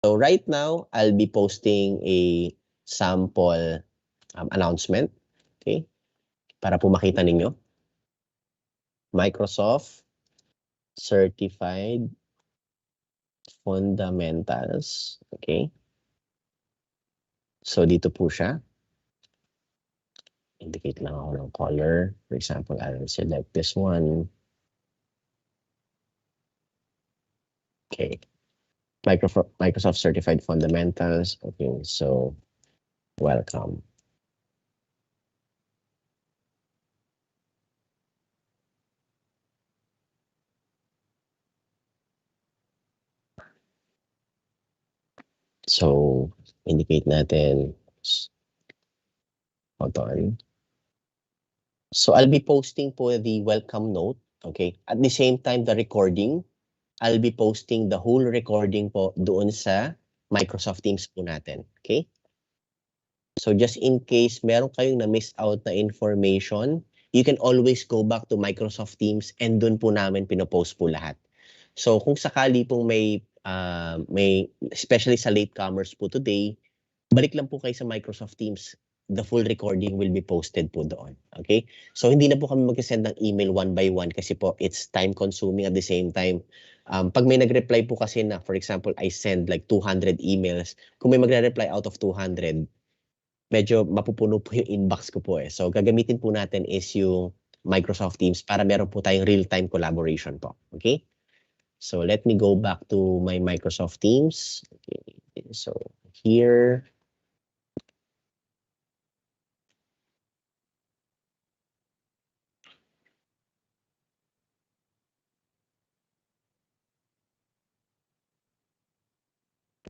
So right now, I'll be posting a sample announcement. Okay? Para po makita ninyo. Microsoft Certified Fundamentals. Okay? So dito po siya. Indicate lang ako ng color. For example, I'll select this one. Okay. Microsoft Certified Fundamentals. Okay, so welcome. So, indicate natin. Hold on. So, I'll be posting po the welcome note. Okay. At the same time, the recording, I'll be posting the whole recording po doon sa Microsoft Teams po natin. Okay. So, just in case meron kayong na-miss out na information, you can always go back to Microsoft Teams and doon po namin pinopost po lahat. So, kung sakali pong may especially sa latecomers po today, balik lang po kayo sa Microsoft Teams. The full recording will be posted po doon. Okay? So, hindi na po kami mag-send ng email one by one kasi po it's time consuming at the same time. Pag may nag-reply po kasi na, for example, I send like 200 emails, kung may magre-reply out of 200, medyo mapupuno po yung inbox ko po eh. So, gagamitin po natin is yung Microsoft Teams para meron po tayong real-time collaboration po. Okay? So, let me go back to my Microsoft Teams. Okay. So, here.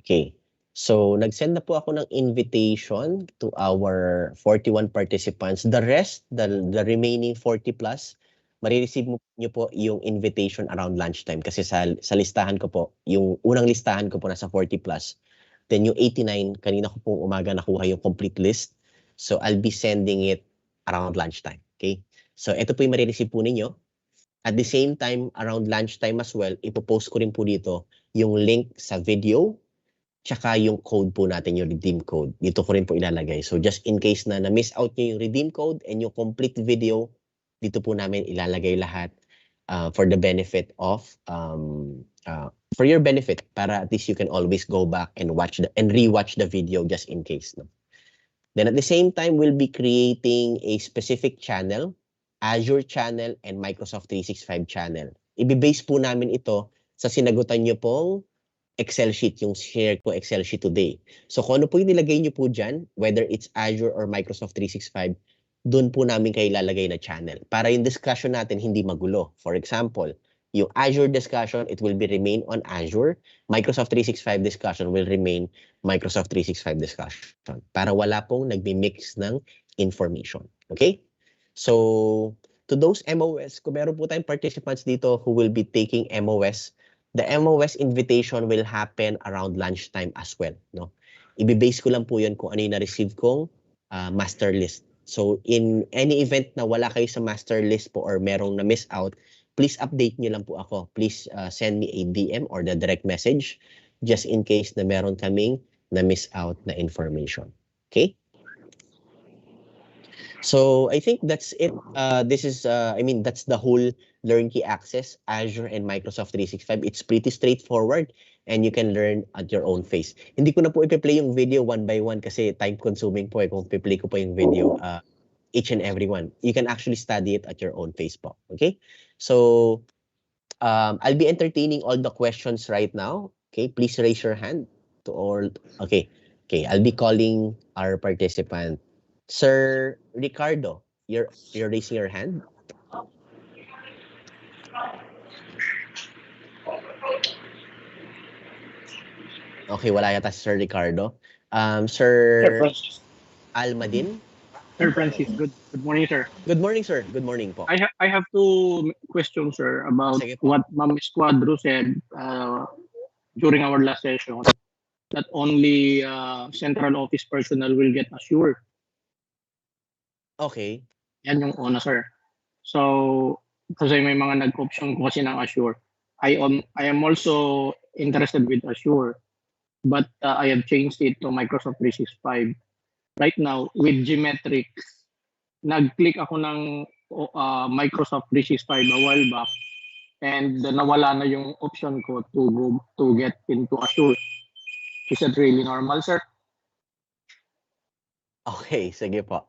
Okay. So, nag-send na po ako ng invitation to our 41 participants. The rest, the remaining 40 plus, marireceive nyo po yung invitation around lunchtime. Kasi sa listahan ko po, yung unang listahan ko po nasa 40 plus. Then yung 89, kanina ko pong umaga nakuha yung complete list. So, I'll be sending it around lunchtime. Okay? So, ito po yung marireceive po ninyo. At the same time, around lunchtime as well, ipopost ko rin po dito yung link sa video tsaka yung code po natin, yung redeem code. Dito ko rin po ilalagay. So just in case na na-miss out nyo yung redeem code and yung complete video, dito po namin ilalagay lahat for the benefit of, for your benefit, para at least you can always go back and watch and rewatch the video just in case. No? Then at the same time, we'll be creating a specific channel, Azure channel and Microsoft 365 channel. Ibi-base po namin ito sa sinagutan nyo pong Excel sheet, yung share ko Excel sheet today. So kung ano po yung nilagay nyo po dyan, whether it's Azure or Microsoft 365, doon po namin kayo ilalagay na channel. Para yung discussion natin hindi magulo. For example, yung Azure discussion, it will be remain on Azure. Microsoft 365 discussion will remain Microsoft 365 discussion. Para wala pong nagmi-mix ng information. Okay? So, to those MOS, kung meron po tayong participants dito who will be taking MOS, the MOS invitation will happen around lunchtime as well. No? Ibe-base ko lang po yun kung ano yung na-receive kong master list. So in any event na wala kayo sa master list po or merong na-miss out, please update nyo lang po ako. Please send me a DM or the direct message just in case na meron kaming na-miss out na information. Okay? So I think that's it. This is, that's the whole LearnKey Access, Azure and Microsoft 365. It's pretty straightforward and you can learn at your own pace. Hindi ko na po ipi-play yung video one by one kasi time consuming po kung ipi-play ko po yung video each and every one. You can actually study it at your own pace po. Okay? So I'll be entertaining all the questions right now. Okay? Please raise your hand to all. Okay. Okay. I'll be calling our participant. Sir Ricardo, you're raising your hand. Okay, wala yata si Sir Ricardo. Sir Almadin? Sir Francis, good morning, sir. Good morning, sir. Good morning po. I have two questions, sir, about what Ma'am Squadro said during our last session, that only central office personnel will get Azure. Okay. Yan yung una, sir. So, kasi may mga nag-option ko kasi ng Azure. I am also interested with Azure. but I have changed it to Microsoft 365. Right now, with Geometrics, nag-click ako ng Microsoft 365 a while back, and nawala na yung option ko to go to get into Azure. Is that really normal, sir? Okay, sige po.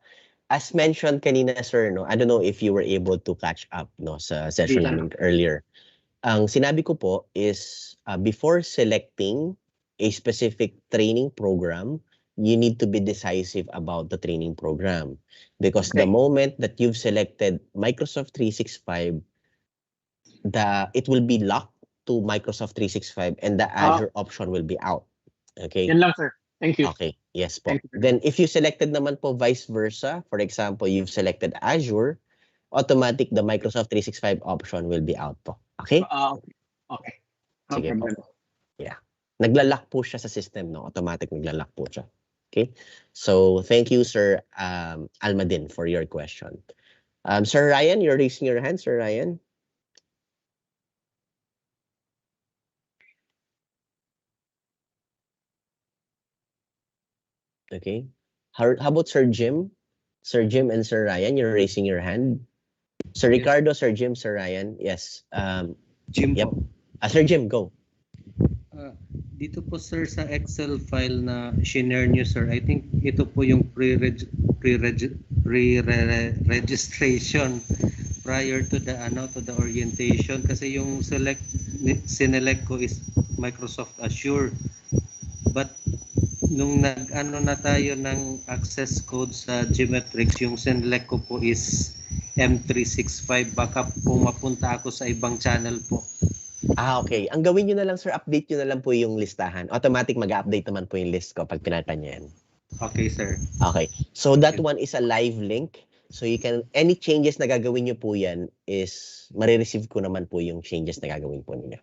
As mentioned kanina, sir, no, I don't know if you were able to catch up no sa session namin earlier. Ang sinabi ko po is before selecting a specific training program, you need to be decisive about the training program. Because the moment that you've selected Microsoft 365, it will be locked to Microsoft 365 and the Azure option will be out. Okay? Yan lang, sir. Thank you. Okay, yes po. Then if you selected naman po vice versa, for example, you've selected Azure, automatic the Microsoft 365 option will be out po. Okay? Okay. Sige po. Yeah. Naglalak po siya sa system, no? Automatic naglalak po siya. Okay? So, thank you, Sir Almadin, for your question. Sir Ryan, you're raising your hand, Sir Ryan. Okay. How about Sir Jim? Sir Jim and Sir Ryan, you're raising your hand. Sir Ricardo, Sir Jim, Sir Ryan. Yes. Jim yep. po. Sir Jim, go. Dito po sir sa Excel file na shinare nyo sir, I think ito po yung pre-registration prior to the orientation kasi yung sinelect ko is Microsoft Azure. But nung na tayo ng access code sa Geometrics, yung sinelect ko po is M365, baka po mapunta ako sa ibang channel po. Okay. Ang gawin nyo na lang, sir, update nyo na lang po yung listahan. Automatic mag-update naman po yung list ko pag pinatan nyo yan. Okay, sir. Okay. So that one is a live link. So you can, any changes na gagawin nyo po yan is, marireceive ko naman po yung changes na gagawin po ninyo.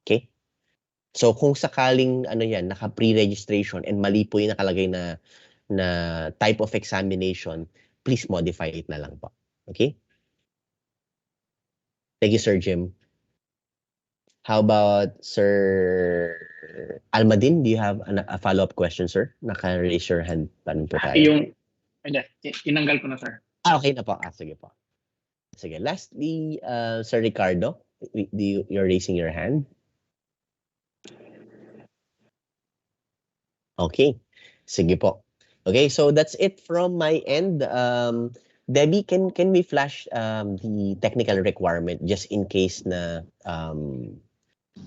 Okay? So kung sakaling, naka-pre-registration and mali po yung nakalagay na type of examination, please modify it na lang po. Okay? Thank you, Sir Jim. How about Sir Almadin? Do you have a follow-up question, sir? Naka-raise your hand. Paano po tayo? Inanggal ko na, sir. Okay na po. Sige po. Sige. Lastly, Sir Ricardo, you're raising your hand. Okay. Sige po. Okay, so that's it from my end. Debbie, can we flash the technical requirement just in case na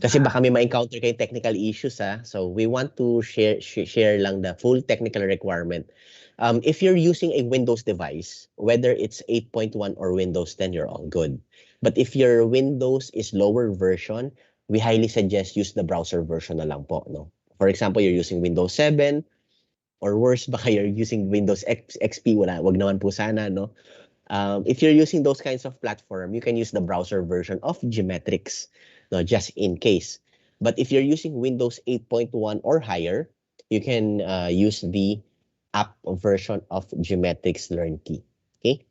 kasi baka may ma-encounter kayong technical issues so we want to share lang the full technical requirement. If you're using a Windows device, whether it's 8.1 or Windows 10, you're all good. But if your Windows is lower version, we highly suggest use the browser version na lang po, no? For example, you're using Windows 7 or worse, baka you're using Windows XP, wag naman po sana, no? If you're using those kinds of platform, you can use the browser version of Geometrics, no, just in case. But if you're using Windows 8.1 or higher, you can use the app version of Geometrics LearnKey. Okay.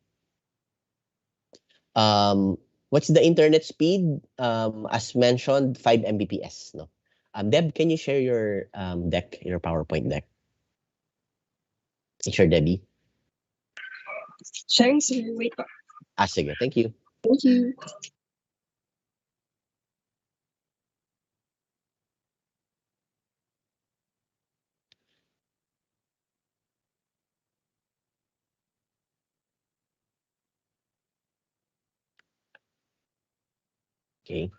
What's the internet speed? As mentioned, 5 Mbps. No. Deb, can you share your deck, your PowerPoint deck? Sure, Debbie. Sharing, sir. Wait po. Sige. Thank you. Thank you. Okay.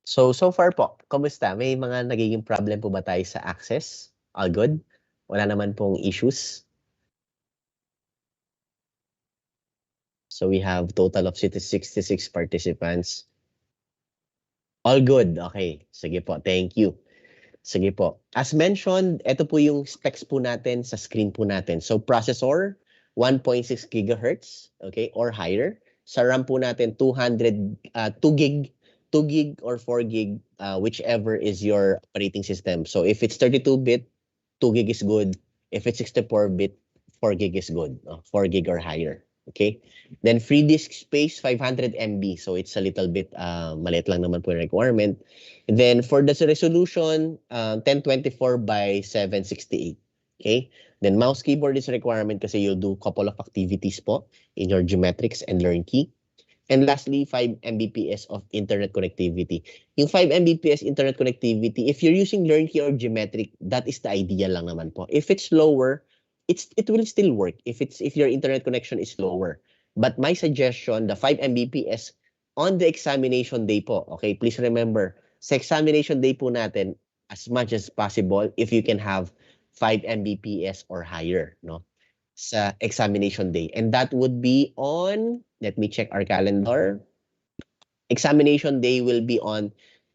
So far po, kumusta? May mga nagiging problem po ba tayo sa access? All good? Wala naman pong issues? So we have total of 66 participants. All good. Okay. Sige po. Thank you. Sige po. As mentioned, ito po yung specs po natin sa screen po natin. So processor, 1.6 gigahertz, okay, or higher. Sa RAM po natin, 2 gig or 4 gig, whichever is your operating system. So if it's 32-bit, 2 gig is good. If it's 64-bit, 4 gig is good. 4 gig or higher. Okay? Then free disk space, 500 MB. So it's a little bit maliit lang naman po yung requirement. And then for the resolution, 1024 by 768. Okay? Then mouse keyboard is a requirement kasi you'll do couple of activities po in your geometrics and learn key. And lastly, 5 Mbps of internet connectivity. Yung 5 Mbps internet connectivity, if you're using learn key or geometric, that is the ideal lang naman po. If it's lower, it will still work if your internet connection is lower. But my suggestion, the 5 Mbps on the examination day po. Okay, please remember, sa examination day po natin, as much as possible, if you can have 5 Mbps or higher, no? Sa examination day. And that would be on, let me check our calendar. Examination day will be on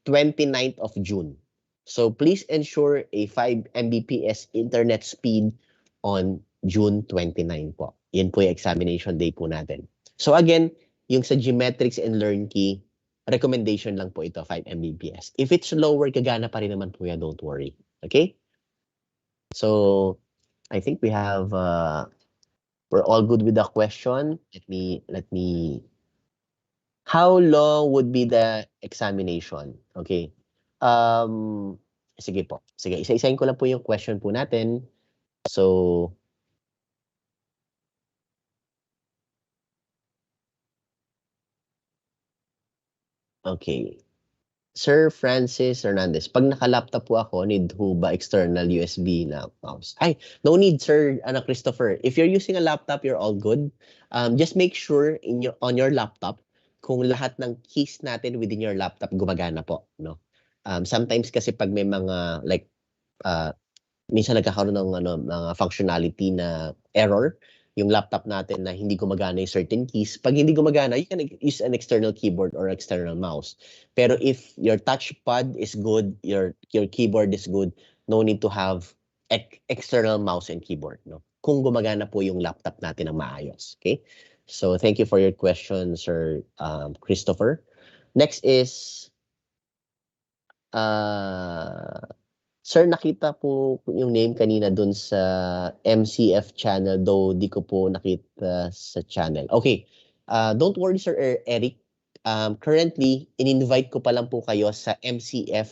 29th of June. So please ensure a 5 Mbps internet speed on June 29 po. Yan po yung examination day po natin. So again, yung sa geometrics and learn key, recommendation lang po ito, 5 Mbps. If it's lower, gagana pa rin naman po yan, don't worry. Okay? So I think we have we're all good with the question. Let me how long would be the examination? Okay. Sige po. Sige, isa-isahin ko lang po yung question po natin. So okay. Sir Francis Hernandez, pag naka-laptop po ako, need ho ba external USB na mouse? Ay, no need, Sir Christopher. If you're using a laptop, you're all good. Just make sure on your laptop, kung lahat ng keys natin within your laptop gumagana po, no? Sometimes kasi pag may mga like minsan nagkakaroon ng mga functionality na error yung laptop natin na hindi gumagana yung certain keys. Pag hindi gumagana, you can use an external keyboard or external mouse. Pero if your touchpad is good, your keyboard is good, no need to have external mouse and keyboard, no? Kung gumagana po yung laptop natin ng maayos, okay? So thank you for your question, Sir Christopher. Next is Sir, nakita po yung name kanina dun sa MCF channel, though di ko po nakita sa channel. Okay, don't worry Sir Eric. Currently, in-invite ko pa lang po kayo sa MCF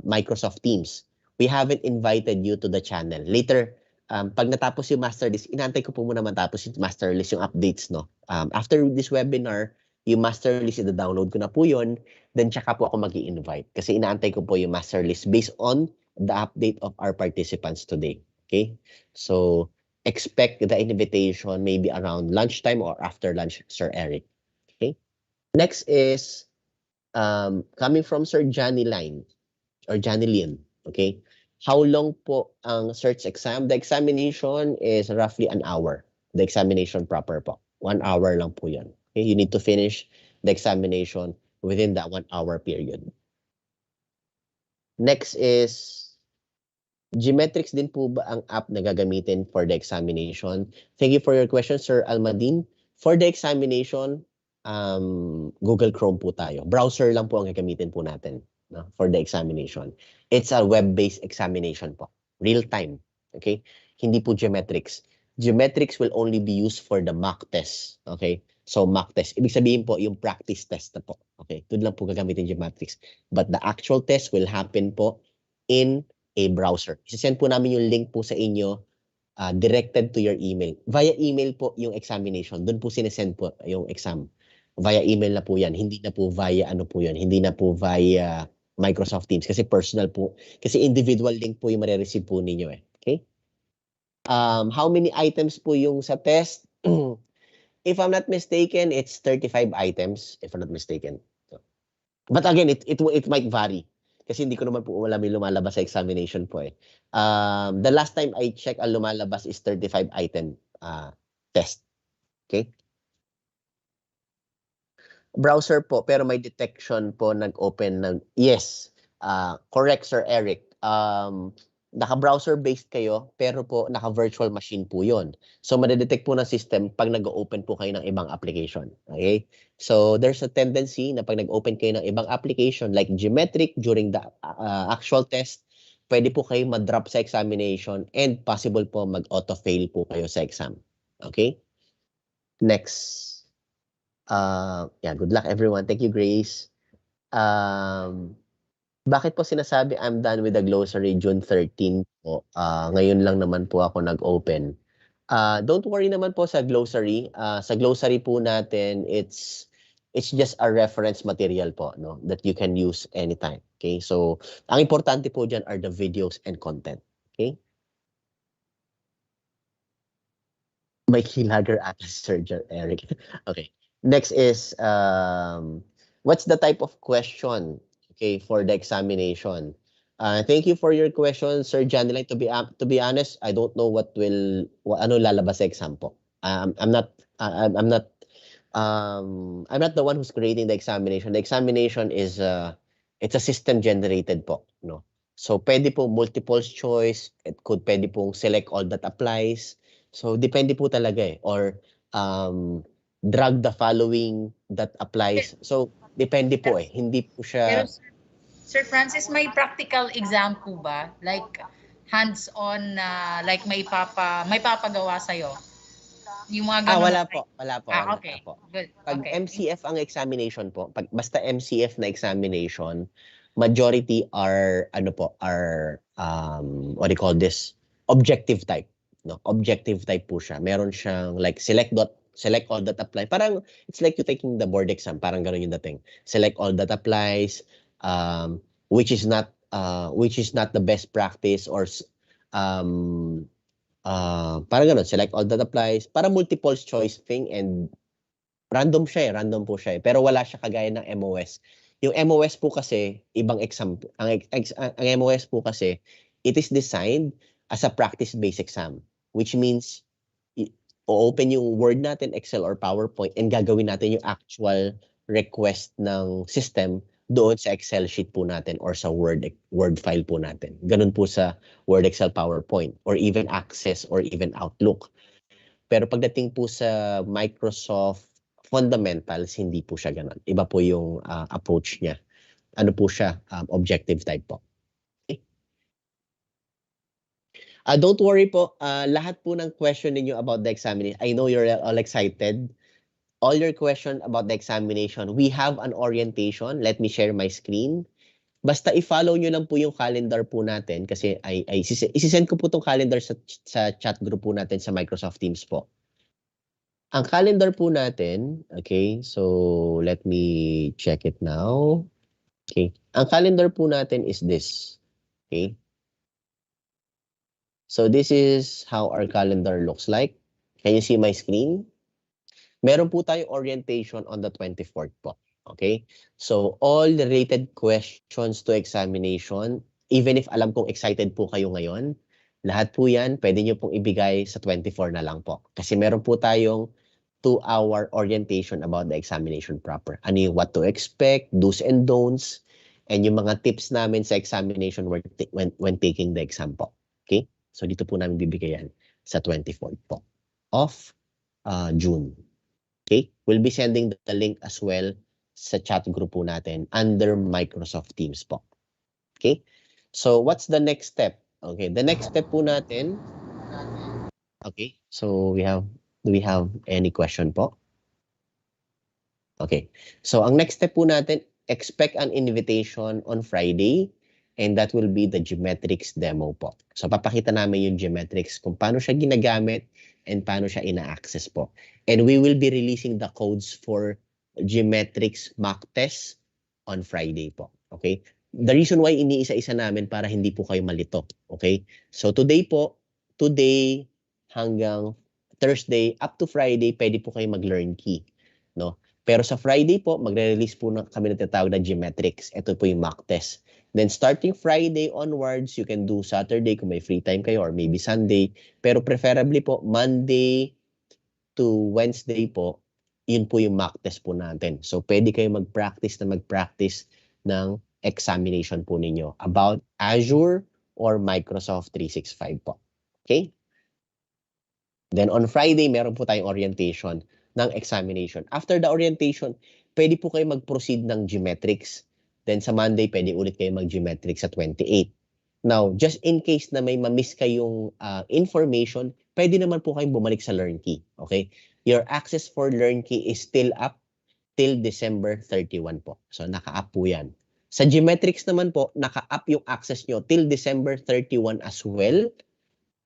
Microsoft Teams. We haven't invited you to the channel. Later, pag natapos yung master list, inaantay ko po muna matapos yung master list, yung updates, no? After this webinar, yung master list, i-download ko na po yun. Then tsaka po ako mag-i-invite kasi inaantay ko po yung master list based on the update of our participants today. Okay? So, expect the invitation maybe around lunchtime or after lunch, Sir Eric. Okay? Next is coming from Sir Johnny Line or Johnny Lin. Okay? How long po ang search exam? The examination is roughly an hour. The examination proper po. 1 hour lang po yan. Okay? You need to finish the examination within that 1 hour period. Next is, Geometrics din po ba ang app na gagamitin for the examination? Thank you for your question, Sir Almadin. For the examination, Google Chrome po tayo. Browser lang po ang gagamitin po natin, no, for the examination. It's a web-based examination po. Real time. Okay? Hindi po geometrics. Geometrics will only be used for the mock test. Okay? So mock test. Ibig sabihin po yung practice test na po. Okay? Doon lang po gagamitin geometrics. But the actual test will happen po in a browser. Isasend po namin yung link po sa inyo directed to your email. Via email po yung examination. Doon po sinesend po yung exam. Via email na po yan. Hindi na po via ano po yun. Hindi na po via Microsoft Teams. Kasi personal po. Kasi individual link po yung marireceive po ninyo eh. Okay? How many items po yung sa test? If I'm not mistaken, it's 35 items, if I'm not mistaken. So, but again, it might vary. Kasi hindi ko naman po alam yung lumalabas sa examination po eh. The last time I checked, ang lumalabas is 35 item test. Okay? Browser po, pero may detection po nag-open ng, yes, correct Sir Eric. Naka-browser based kayo, pero po naka-virtual machine po yon. So, madedetect po ng system pag nag-open po kayo ng ibang application. Okay? So, there's a tendency na pag nag-open kayo ng ibang application like geometric during the actual test, pwede po kayo ma-drop sa examination and possible po mag-auto-fail po kayo sa exam. Okay? Next. Yeah, good luck everyone. Thank you, Grace. Bakit po sinasabi I'm done with the glossary June 13 po? Ngayon lang naman po ako nag-open. Don't worry naman po sa glossary. Sa glossary po natin, it's just a reference material po, no, that you can use anytime. Okay? So, ang importante po diyan are the videos and content. Okay? May kilager ata Sir Eric. Okay. Next is what's the type of question, okay, for the examination? Thank you for your question, Sir Janilay. To be honest, I don't know ano lalabas sa exam po. I'm not I'm not the one who's creating the examination. The examination is it's a system generated po, no. So pwede po multiple choice, pwede pong select all that applies. So depende po talaga eh, or drag the following that applies. So depende po eh, hindi po siya. Pero Sir Francis, may practical exam po ba? Like hands-on na like may papagawa sa'yo? Yung mga ganun. Wala po. Okay. Po. Good. Pag Okay. MCF ang examination po, basta MCF na examination, majority are what do you call this? Objective type, no? Objective type po siya. Meron siyang like select all that apply. Parang it's like you taking the board exam, parang ganoon yung dating. Select all that applies, which is not the best practice, or parang gano'n, select all that applies, para multiple choice thing, and random po siya eh. Pero wala siya kagaya ng MOS. Yung MOS po kasi, ibang exam. Ang MOS po kasi, it is designed as a practice-based exam, which means, o-open yung Word natin, Excel or PowerPoint, and gagawin natin yung actual request ng system doon sa Excel sheet po natin or sa Word file po natin. Ganun po sa Word, Excel, PowerPoint, or even Access or even Outlook. Pero pagdating po sa Microsoft fundamentals, hindi po siya ganun. Iba po yung approach niya. Ano po siya? Objective type po. Okay. Don't worry po. Lahat po ng question ninyo about the examination, I know you're all excited. All your question about the examination, we have an orientation. Let me share my screen. Basta i-follow nyo lang po yung calendar po natin kasi isi-send ko po itong calendar sa chat group po natin sa Microsoft Teams po. Ang calendar po natin, okay, so let me check it now. Okay, ang calendar po natin is this. Okay. So this is how our calendar looks like. Can you see my screen? Meron po tayo orientation on the 24th po. Okay? So, all the related questions to examination, even if alam kong excited po kayo ngayon, lahat po yan, pwede nyo pong ibigay sa 24 na lang po. Kasi meron po tayong 2-hour orientation about the examination proper. Ano yung what to expect, do's and don'ts, and yung mga tips namin sa examination when taking the exam po. Okay? So, dito po namin bibigay yan sa 24th po of June. Okay? We'll be sending the link as well sa chat group po natin under Microsoft Teams po. Okay? So, what's the next step? Okay, the next step po natin. Okay, so do we have any question po? Okay, so ang next step po natin, expect an invitation on Friday, and that will be the geometrics demo po. So, papakita namin yung geometrics kung paano siya ginagamit and paano siya ina-access po. And we will be releasing the codes for geometrics mock test on Friday po. Okay? The reason why iniisa-isa namin para hindi po kayo malito. Okay? So today hanggang Thursday up to Friday, pwede po kayo mag-learn key. No? Pero sa Friday po, magre-release po kami ng tinatawag na geometrics. Ito po yung mock test. Then starting Friday onwards, you can do Saturday kung may free time kayo or maybe Sunday. Pero preferably po, Monday to Wednesday po, yun po yung mock test po natin. So pwede kayo mag-practice ng examination po ninyo about Azure or Microsoft 365 po. Okay? Then on Friday, meron po tayong orientation ng examination. After the orientation, pwede po kayo mag-proceed ng geometrics. Then sa Monday, pwede ulit kayo mag-geometrics sa 28. Now, just in case na may ma-miss kayong information, pwede naman po kayong bumalik sa LearnKey. Okay? Your access for LearnKey is still up till December 31 po. So, naka-up po yan. Sa Geometrics naman po, naka-up yung access nyo till December 31 as well.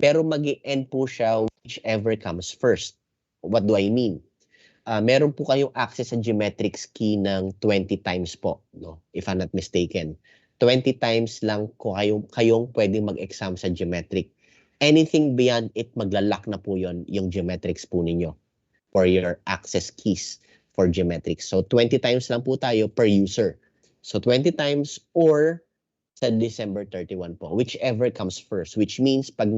Pero mag-i-end po siya whichever comes first. What do I mean? Meron po kayong access sa Geometrics key ng 20 times po, no? If I'm not mistaken. 20 times lang kayong pwedeng mag-exam sa Geometric. Anything beyond it, maglalak na po yon yung Geometrics po ninyo for your access keys for Geometrics. So 20 times lang po tayo per user. So 20 times or sa December 31 po, whichever comes first. Which means pag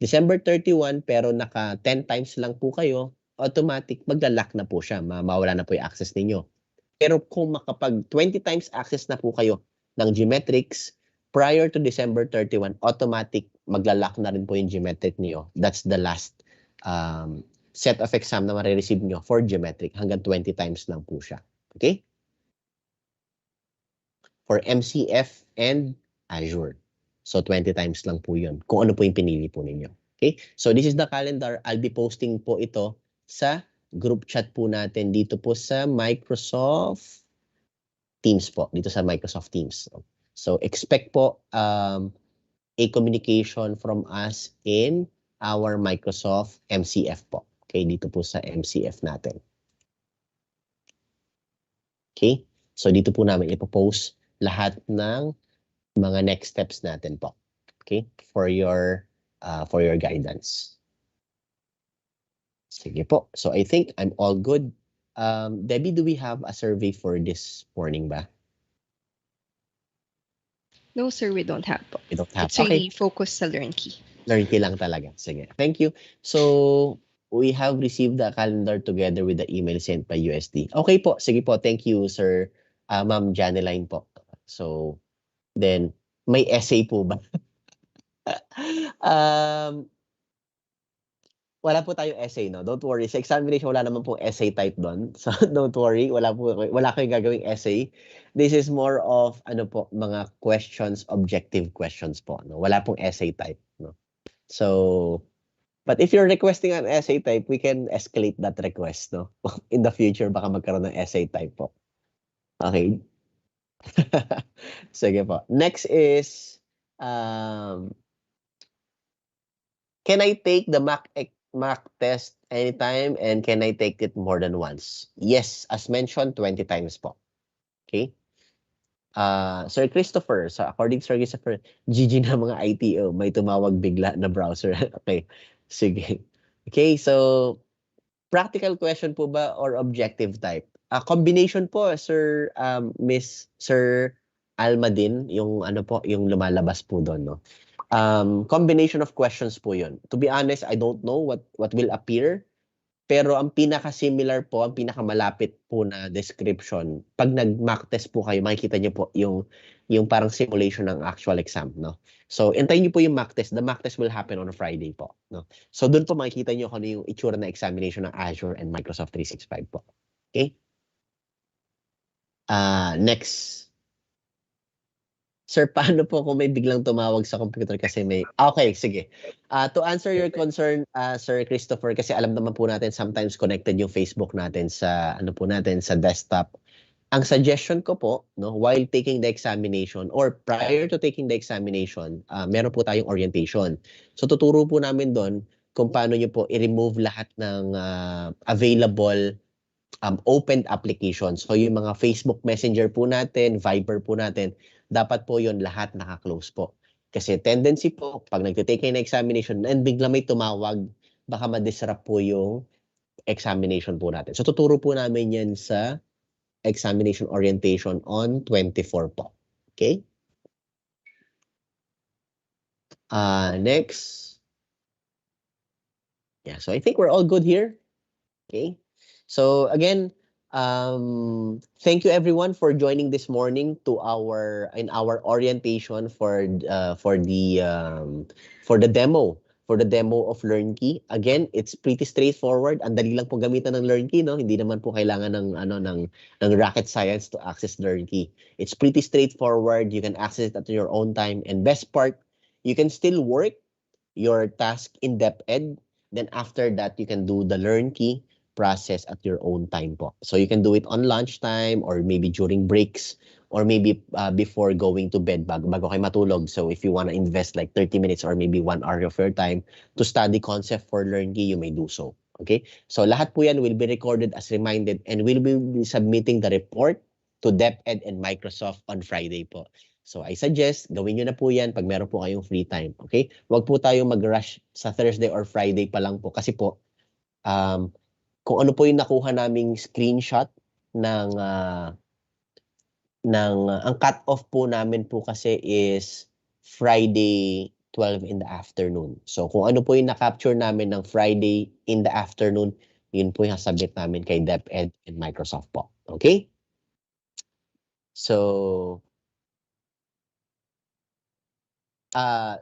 December 31 pero naka 10 times lang po kayo, automatic maglalak na po siya, mawala na po yung access ninyo. Pero kung makapag 20 times access na po kayo ng Geometrics prior to December 31, automatic maglalak na rin po yung Geometric niyo. That's the last set of exam na marireceive nyo for Geometric. Hanggang 20 times lang po siya. Okay? For MCF and Azure. So 20 times lang po yun. Kung ano po yung pinili po ninyo. Okay? So this is the calendar. I'll be posting po ito sa group chat po natin dito po sa Microsoft Teams po. Dito sa Microsoft Teams. So expect po a communication from us in our Microsoft MCF po. Okay? Dito po sa MCF natin. Okay? So dito po namin ipopost lahat ng mga next steps natin po. Okay? For your guidance. Sige po. So I think I'm all good. Debbie, do we have a survey for this morning ba? No, sir, we don't have po. We don't have. It's really focused sa LearnKey. LearnKey lang talaga. Sige. Thank you. So we have received the calendar together with the email sent by USD. Okay po. Sige po. Thank you, sir. Ma'am Janeline po. So then, may essay po ba? Wala po tayong essay, no? Don't worry. Sa examination, wala naman pong essay type doon. So, don't worry. Wala kayong gagawing essay. This is more of, mga questions, objective questions po, no? Wala pong essay type, no? So, but if you're requesting an essay type, we can escalate that request, no? In the future, baka magkaroon ng essay type po. Okay? Sige po. Next is, can I take the mock test anytime and can I take it more than once? Yes, as mentioned, 20 times po. Okay? Sir Christopher, so according to Sir Christopher, GG na mga ITO, may tumawag bigla na browser. Okay, sige. Okay, so practical question po ba or objective type? Combination po, Sir Sir Almadin, yung yung lumalabas po doon, no? Combination of questions po yun. To be honest, I don't know what will appear. Pero ang pinaka-similar po, ang pinaka-malapit po na description, pag nag-mock test po kayo, makikita niyo po yung parang simulation ng actual exam, no? So, hintayin niyo po yung mock test. The mock test will happen on a Friday po, no? So, doon po makikita niyo kung ano yung itsura na examination ng Azure and Microsoft 365 po. Okay? Next. Sir, paano po kung may biglang tumawag sa computer kasi may... Okay, sige. To answer your concern, Sir Christopher, kasi alam naman po natin sometimes connected yung Facebook natin sa sa desktop. Ang suggestion ko po, no, while taking the examination or prior to taking the examination, meron po tayong orientation. So tuturo po namin doon kung paano nyo po i-remove lahat ng available opened applications. So yung mga Facebook Messenger po natin, Viber po natin, dapat po yon lahat naka-close po. Kasi tendency po, pag nagtitake kayo na examination and bigla may tumawag, baka ma-disrupt po yung examination po natin. So tuturo po namin yan sa examination orientation on 24 po. Okay? Next. Yeah, so I think we're all good here. Okay? So again, thank you everyone for joining this morning to our orientation for the demo of LearnKey. Again, it's pretty straightforward. Ang dali lang po gamitan ng LearnKey, no? Hindi naman po kailangan ng rocket science to access LearnKey. It's pretty straightforward. You can access it at your own time, and best part, you can still work your task in DepEd. Then after that, you can do the learn key process at your own time po. So you can do it on lunchtime or maybe during breaks or maybe before going to bed bago kayo matulog. So if you want to invest like 30 minutes or maybe 1 hour of your time to study concept for learn key, you may do so. Okay? So lahat po yan will be recorded as reminded and we'll be submitting the report to DepEd and Microsoft on Friday po. So I suggest, gawin nyo na po yan pag meron po kayong free time. Okay? Huwag po tayong mag-rush sa Thursday or Friday pa lang po. Kasi po, kung ano po yung nakuha naming screenshot ng ang cut-off po namin po kasi is Friday 12 in the afternoon. So kung ano po yung na-capture namin ng Friday in the afternoon, yun po yung submit namin kay DepEd and Microsoft po. Okay? So,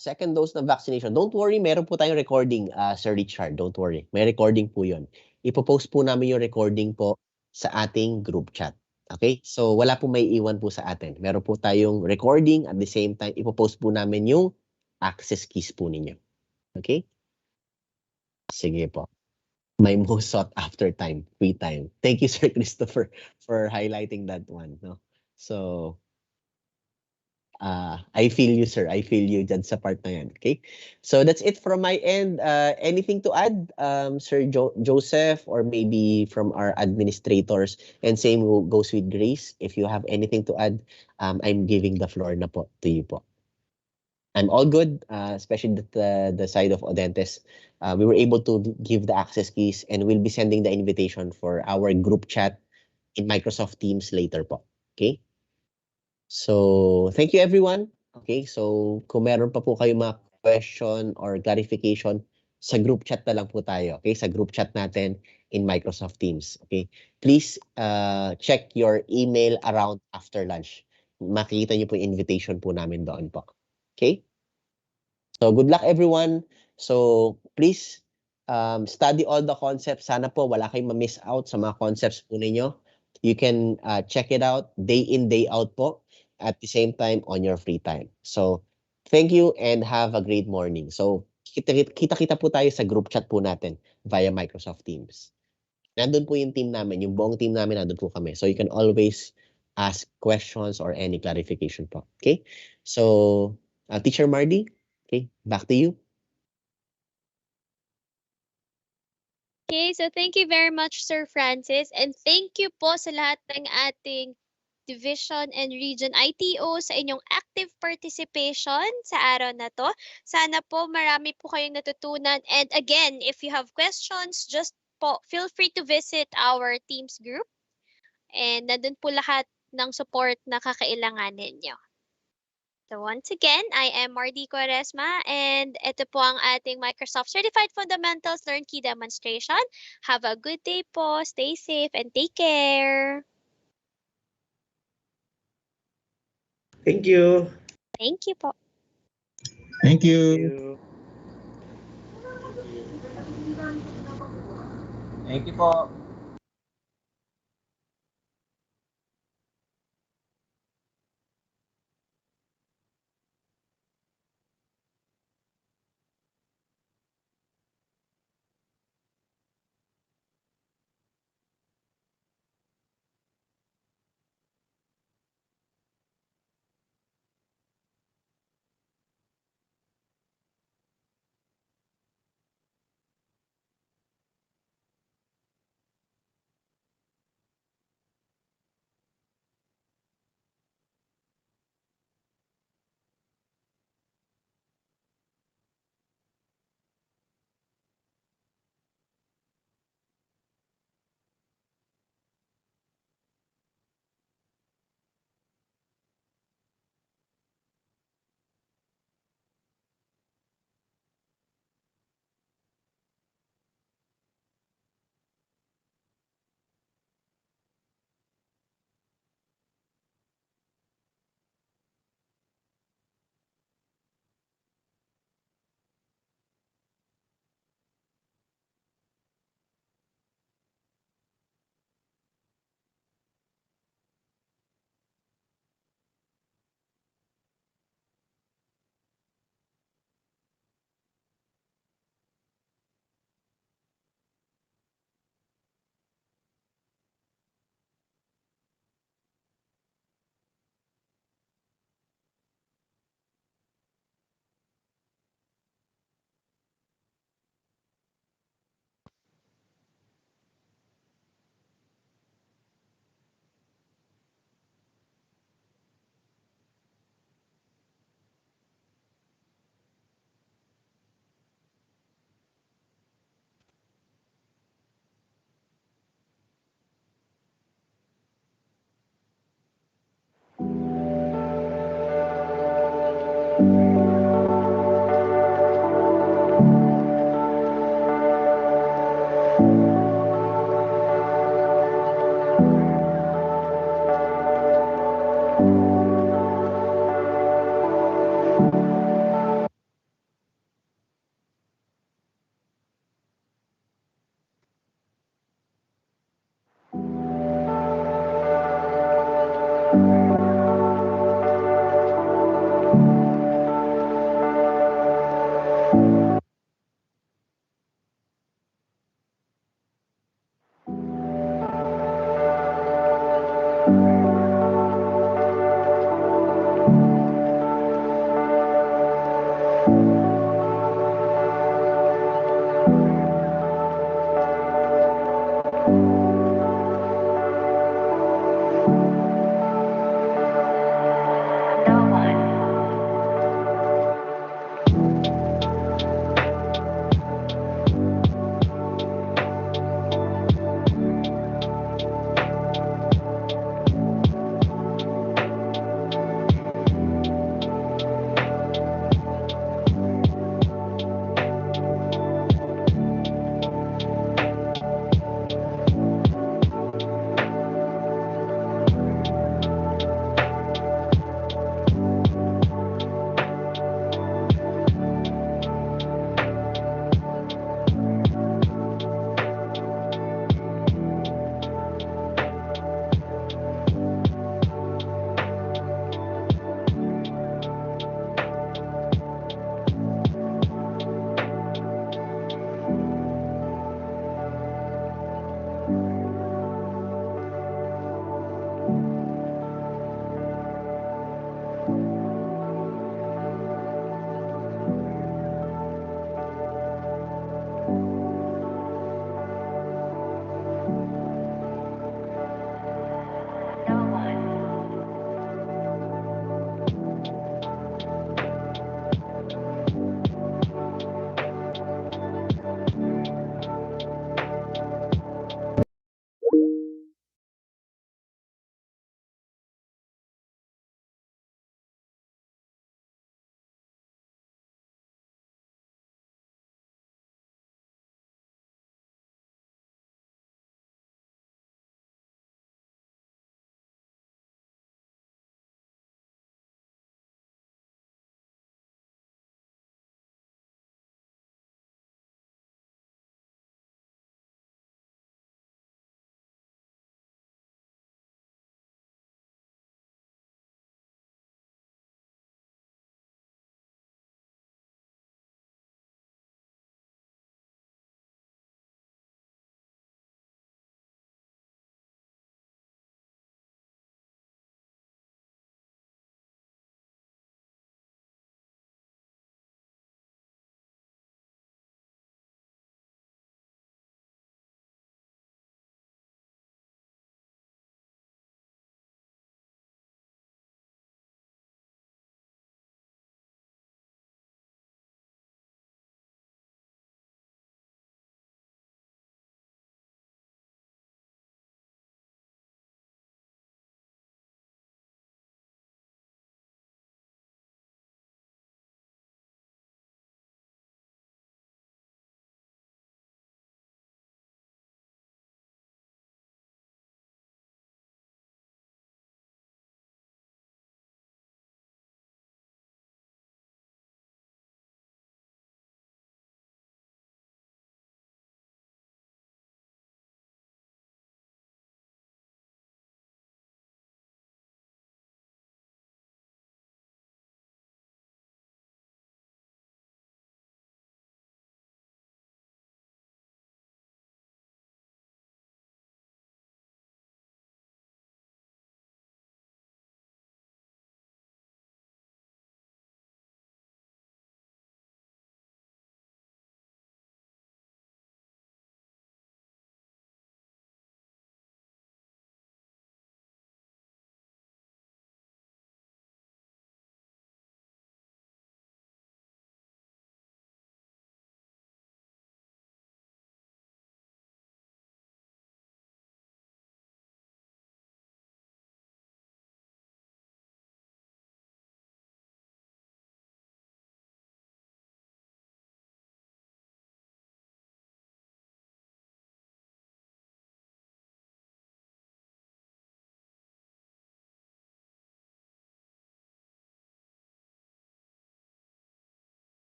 second dose ng vaccination. Don't worry, meron po tayong recording, Sir Richard. Don't worry. May recording po yun. Ipopost po namin yung recording po sa ating group chat. Okay? So, wala po may iwan po sa atin. Meron po tayong recording at the same time, ipopost po namin yung access keys po ninyo. Okay? Sige po. My most sought after time, free time. Thank you, Sir Christopher, for highlighting that one. No? So, I feel you, sir. I feel you dyan sa part na yan. Okay? So that's it from my end. Anything to add, Sir Joseph, or maybe from our administrators? And same goes with Grace. If you have anything to add, I'm giving the floor na po to you po. I'm all good, especially the side of Audentes. We were able to give the access keys and we'll be sending the invitation for our group chat in Microsoft Teams later po. Okay? So, thank you everyone. Okay, so kung meron pa po kayong mga question or clarification, sa group chat na lang po tayo. Okay, sa group chat natin in Microsoft Teams. Okay, please check your email around after lunch. Makikita niyo po yung invitation po namin doon po. Okay, so good luck everyone. So, please study all the concepts. Sana po wala kayong ma-miss out sa mga concepts po ninyo. You can check it out day in, day out po. At the same time on your free time. So, thank you and have a great morning. So, kita-kita po tayo sa group chat po natin via Microsoft Teams. Nandun po yung team namin, yung buong team namin nandun po kami. So, you can always ask questions or any clarification po. Okay? So, Teacher Mardy, okay, back to you. Okay, so thank you very much, Sir Francis. And thank you po sa lahat ng ating Division and Region ITO sa inyong active participation sa araw na to. Sana po marami po kayong natutunan. And again, if you have questions, just po feel free to visit our Teams group. And nandun po lahat ng support na kakailanganin nyo. So once again, I am Mardy Quaresma and ito po ang ating Microsoft Certified Fundamentals Learn Key demonstration. Have a good day po, stay safe and take care. Thank you. Thank you po. Thank you. Thank you po.